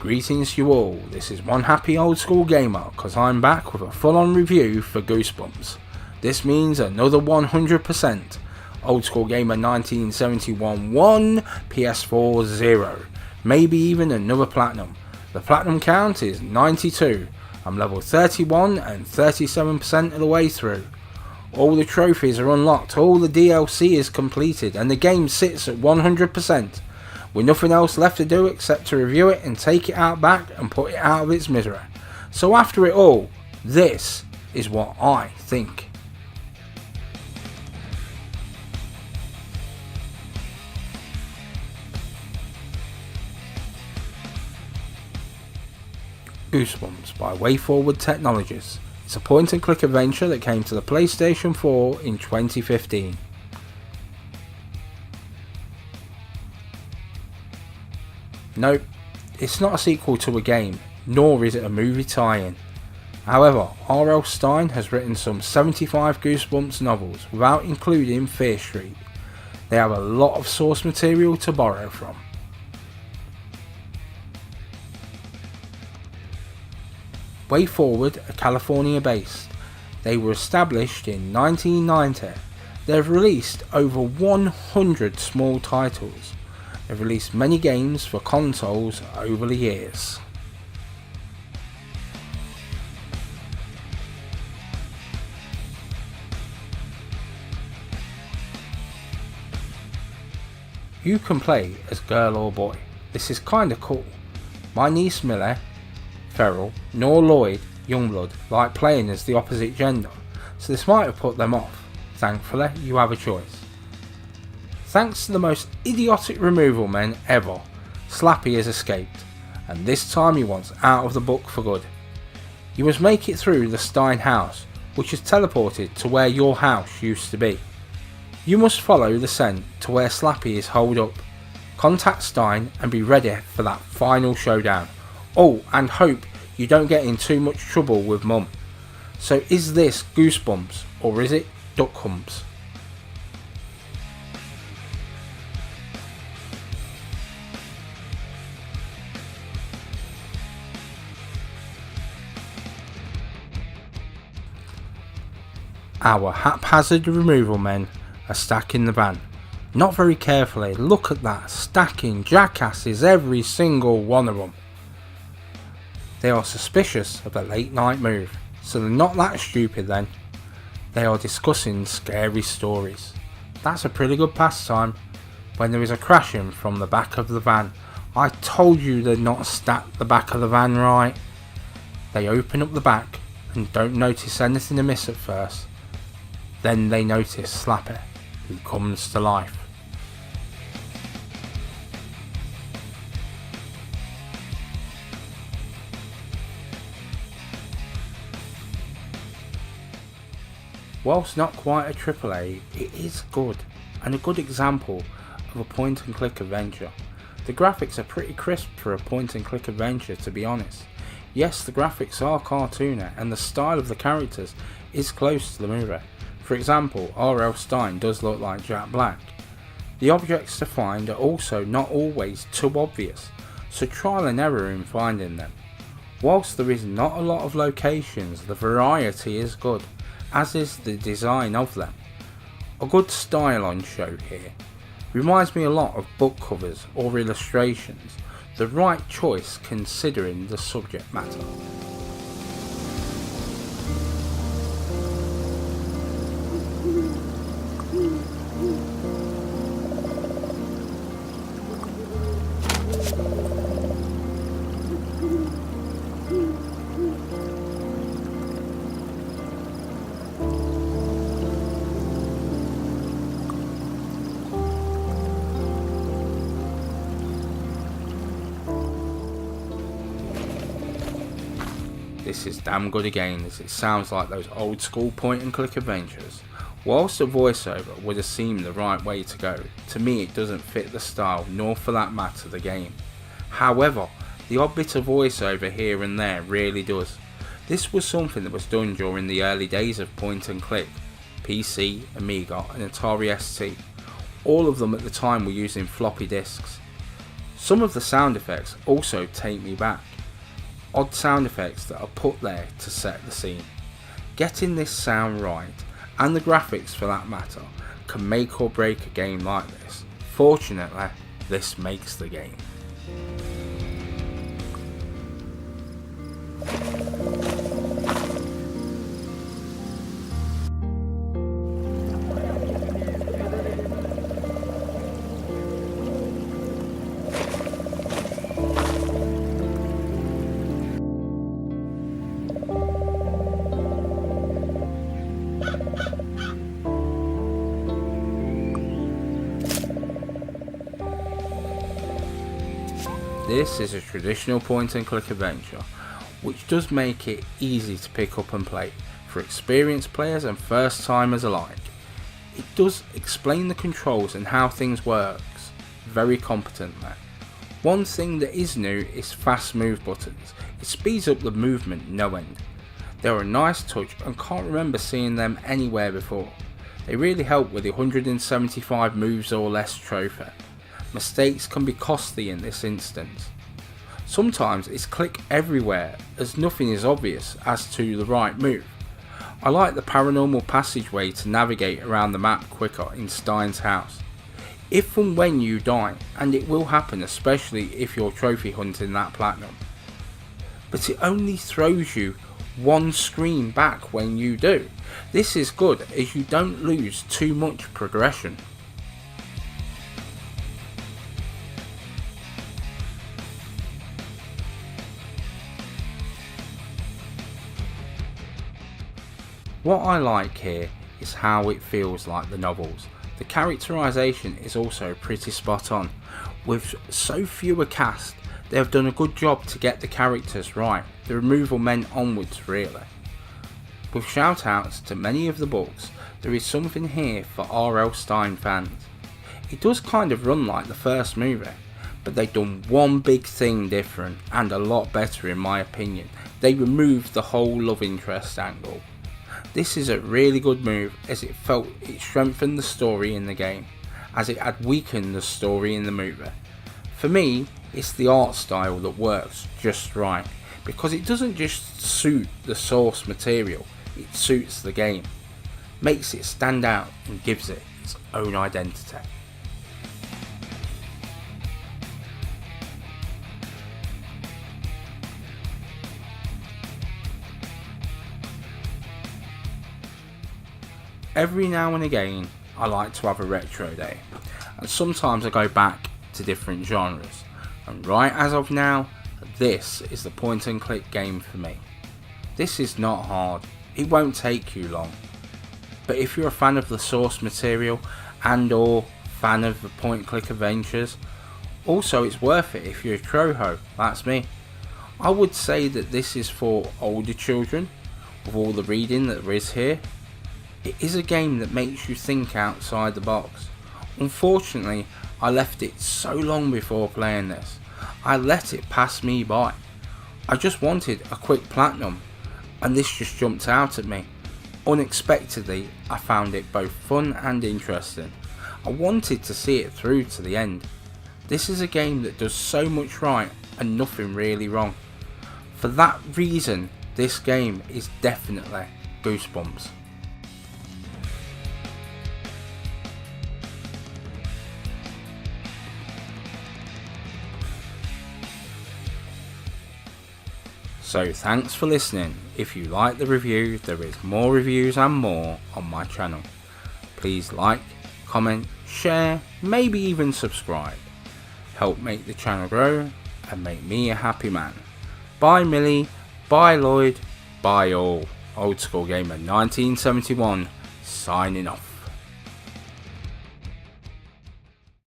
Greetings to you all, this is one happy old school gamer because I'm back with a full on review for Goosebumps. This means another 100%, old school gamer 1971 1, PS4 0, maybe even another platinum. The platinum count is 92, I'm level 31 and 37% of the way through. All the trophies are unlocked, all the DLC is completed and the game sits at 100%. With nothing else left to do except to review it and take it out back and put it out of its misery. So after it all, this is what I think. Goosebumps by WayForward Technologies. It's a point and click adventure that came to the PlayStation 4 in 2015. Nope, it's not a sequel to a game, nor is it a movie tie-in. However, R.L. Stine has written some 75 Goosebumps novels without including Fear Street. They have a lot of source material to borrow from. WayForward are California based. They were established in 1990. They've released over 100 small titles. They've released many games for consoles over the years. You can play as girl or boy. This is kinda cool. My niece Millie, Ferrell, nor Lloyd, Youngblood, like playing as the opposite gender, so this might have put them off. Thankfully, you have a choice. Thanks to the most idiotic removal men ever, Slappy has escaped, and this time he wants out of the book for good. You must make it through the Stein house, which is teleported to where your house used to be. You must follow the scent to where Slappy is holed up, contact Stein and be ready for that final showdown. Oh, and hope you don't get in too much trouble with Mum. So is this Goosebumps or is it Duck Humps? Our haphazard removal men are stacking the van. Not very carefully, look at that, stacking jackasses, every single one of them. They are suspicious of a late night move, so they're not that stupid then. They are discussing scary stories. That's a pretty good pastime. When there is a crashing from the back of the van. I told you they'd not stacked the back of the van right. They open up the back and don't notice anything amiss at first. Then they notice Slappy, who comes to life. Whilst not quite a AAA, it is good, and a good example of a point and click adventure. The graphics are pretty crisp for a point and click adventure, to be honest. Yes, the graphics are cartoony, and the style of the characters is close to the movie. For example, R.L. Stine does look like Jack Black. The objects to find are also not always too obvious, so trial and error in finding them. Whilst there is not a lot of locations, the variety is good, as is the design of them. A good style on show here. Reminds me a lot of book covers or illustrations, the right choice considering the subject matter. This is damn good again, as it sounds like those old school point and click adventures. Whilst the voiceover would have seemed the right way to go, to me it doesn't fit the style, nor for that matter the game. However, the odd bit of voiceover here and there really does. This was something that was done during the early days of point and click, PC, Amiga and Atari ST. All of them at the time were using floppy disks. Some of the sound effects also take me back. Odd sound effects that are put there to set the scene. Getting this sound right, and the graphics for that matter, can make or break a game like this. Fortunately, this makes the game. This is a traditional point and click adventure, which does make it easy to pick up and play for experienced players and first timers alike. It does explain the controls and how things works very competently. One thing that is new is fast move buttons. It speeds up the movement no end. They're a nice touch and can't remember seeing them anywhere before. They really help with the 175 moves or less trophy. Mistakes can be costly in this instance. Sometimes it's click everywhere as nothing is obvious as to the right move. I like the paranormal passageway to navigate around the map quicker in Stein's house. If and when you die, and it will happen especially if you're trophy hunting that platinum. But it only throws you one screen back when you do. This is good as you don't lose too much progression. What I like here is how it feels like the novels. The characterisation is also pretty spot on. With so few a cast, they have done a good job to get the characters right, the removal men onwards really. With shout outs to many of the books, there is something here for R.L. Stine fans. It does kind of run like the first movie, but they've done one big thing different and a lot better in my opinion. They removed the whole love interest angle. This is a really good move as it felt it strengthened the story in the game, as it had weakened the story in the movie. For me, it's the art style that works just right, because it doesn't just suit the source material, it suits the game, makes it stand out and gives it its own identity. Every now and again I like to have a retro day, and sometimes I go back to different genres, and right as of now, this is the point and click game for me. This is not hard, it won't take you long, but if you're a fan of the source material and or fan of the point click adventures, also it's worth it if you're a troho, that's me. I would say that this is for older children, with all the reading that there is here. It is a game that makes you think outside the box. Unfortunately, I left it so long before playing this. I let it pass me by. I just wanted a quick platinum, and this just jumped out at me. Unexpectedly, I found it both fun and interesting. I wanted to see it through to the end. This is a game that does so much right and nothing really wrong. For that reason, this game is definitely Goosebumps. So thanks for listening. If you like the review, there is more reviews and more on my channel. Please like, comment, share, maybe even subscribe. Help make the channel grow and make me a happy man. Bye Millie, bye Lloyd, bye all. Old School Gamer 1971 signing off.